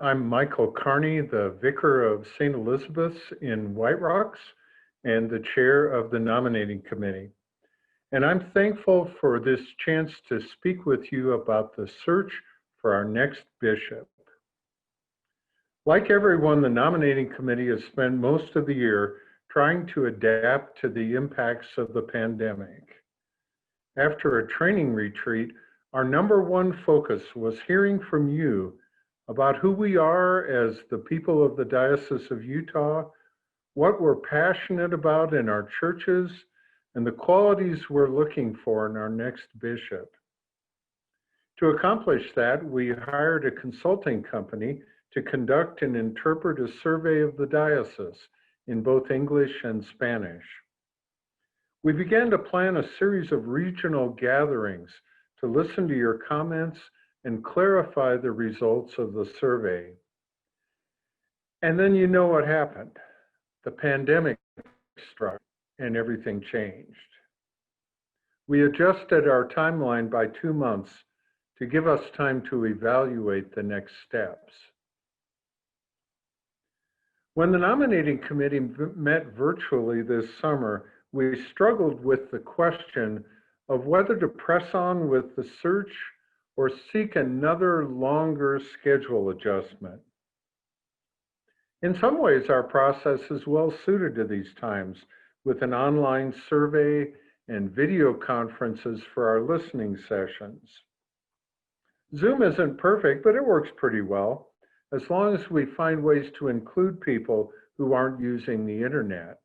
I'm Michael Carney, the Vicar of St. Elizabeth's in White Rocks and the chair of the nominating committee. And I'm thankful for this chance to speak with you about the search for our next bishop. Like everyone, the nominating committee has spent most of the year trying to adapt to the impacts of the pandemic. After a training retreat, our number one focus was hearing from you about who we are as the people of the Diocese of Utah, what we're passionate about in our churches, and the qualities we're looking for in our next bishop. To accomplish that, we hired a consulting company to conduct and interpret a survey of the diocese in both English and Spanish. We began to plan a series of regional gatherings to listen to your comments and clarify the results of the survey. And then you know what happened. The pandemic struck and everything changed. We adjusted our timeline by 2 months to give us time to evaluate the next steps. When the nominating committee met virtually this summer, we struggled with the question of whether to press on with the search or seek another longer schedule adjustment. In some ways, our process is well suited to these times, with an online survey and video conferences for our listening sessions. Zoom isn't perfect, but it works pretty well, as long as we find ways to include people who aren't using the internet.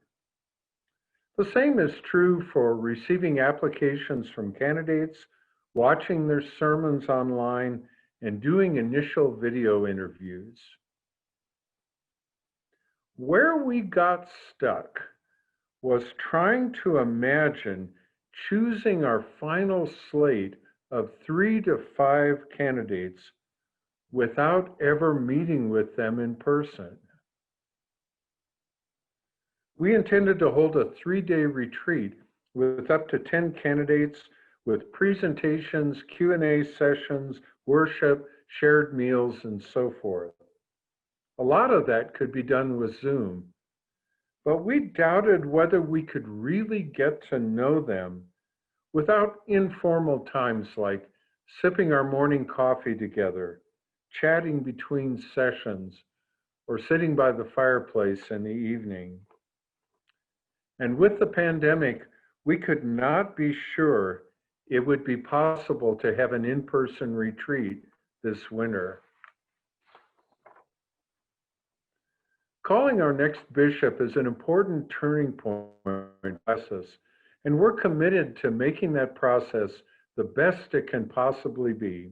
The same is true for receiving applications from candidates, watching their sermons online, and doing initial video interviews. Where we got stuck was trying to imagine choosing our final slate of 3 to 5 candidates without ever meeting with them in person. We intended to hold a 3-day retreat with up to 10 candidates, with presentations, Q&A sessions, worship, shared meals, and so forth. A lot of that could be done with Zoom, but we doubted whether we could really get to know them without informal times like sipping our morning coffee together, chatting between sessions, or sitting by the fireplace in the evening. And with the pandemic, we could not be sure it would be possible to have an in-person retreat this winter. Calling our next bishop is an important turning point in us, and we're committed to making that process the best it can possibly be.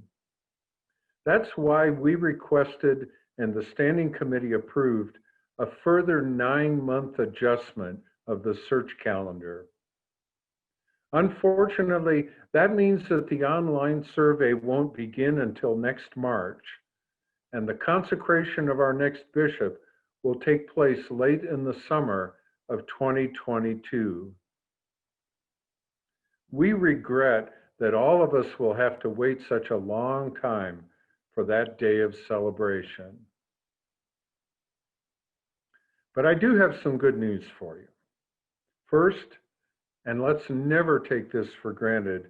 That's why we requested, and the standing committee approved, a further 9-month adjustment of the search calendar. Unfortunately, that means that the online survey won't begin until next March, and the consecration of our next bishop will take place late in the summer of 2022. We regret that all of us will have to wait such a long time for that day of celebration. But I do have some good news for you. First, and let's never take this for granted,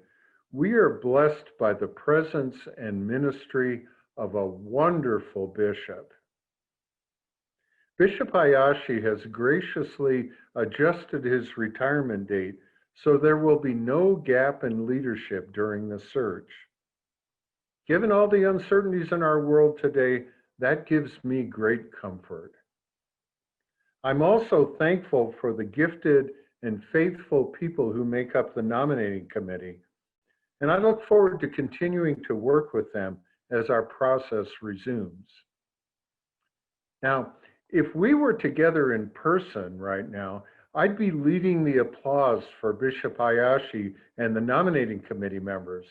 we are blessed by the presence and ministry of a wonderful bishop. Bishop Hayashi has graciously adjusted his retirement date so there will be no gap in leadership during the search. Given all the uncertainties in our world today, that gives me great comfort. I'm also thankful for the gifted and faithful people who make up the nominating committee, and I look forward to continuing to work with them as our process resumes. Now, if we were together in person right now, I'd be leading the applause for Bishop Hayashi and the nominating committee members,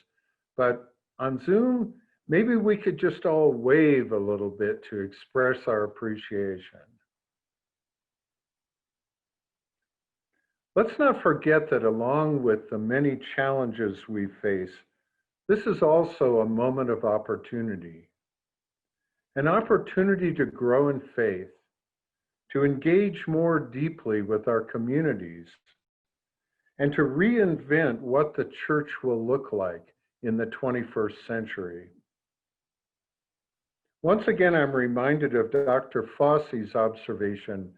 but on Zoom, maybe we could just all wave a little bit to express our appreciation. Let's not forget that along with the many challenges we face, this is also a moment of opportunity. an opportunity to grow in faith, to engage more deeply with our communities, and to reinvent what the church will look like in the 21st century. Once again, I'm reminded of Dr. Fossey's observation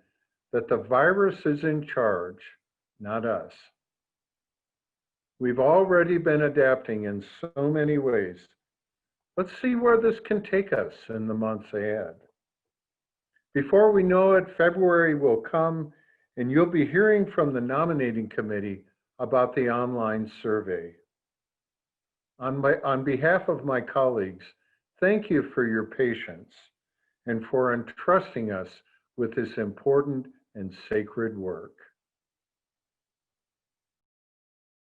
that the virus is in charge, not us. We've already been adapting in so many ways. Let's see where this can take us in the months ahead. Before we know it, February will come and you'll be hearing from the nominating committee about the online survey. On behalf of my colleagues, thank you for your patience and for entrusting us with this important and sacred work.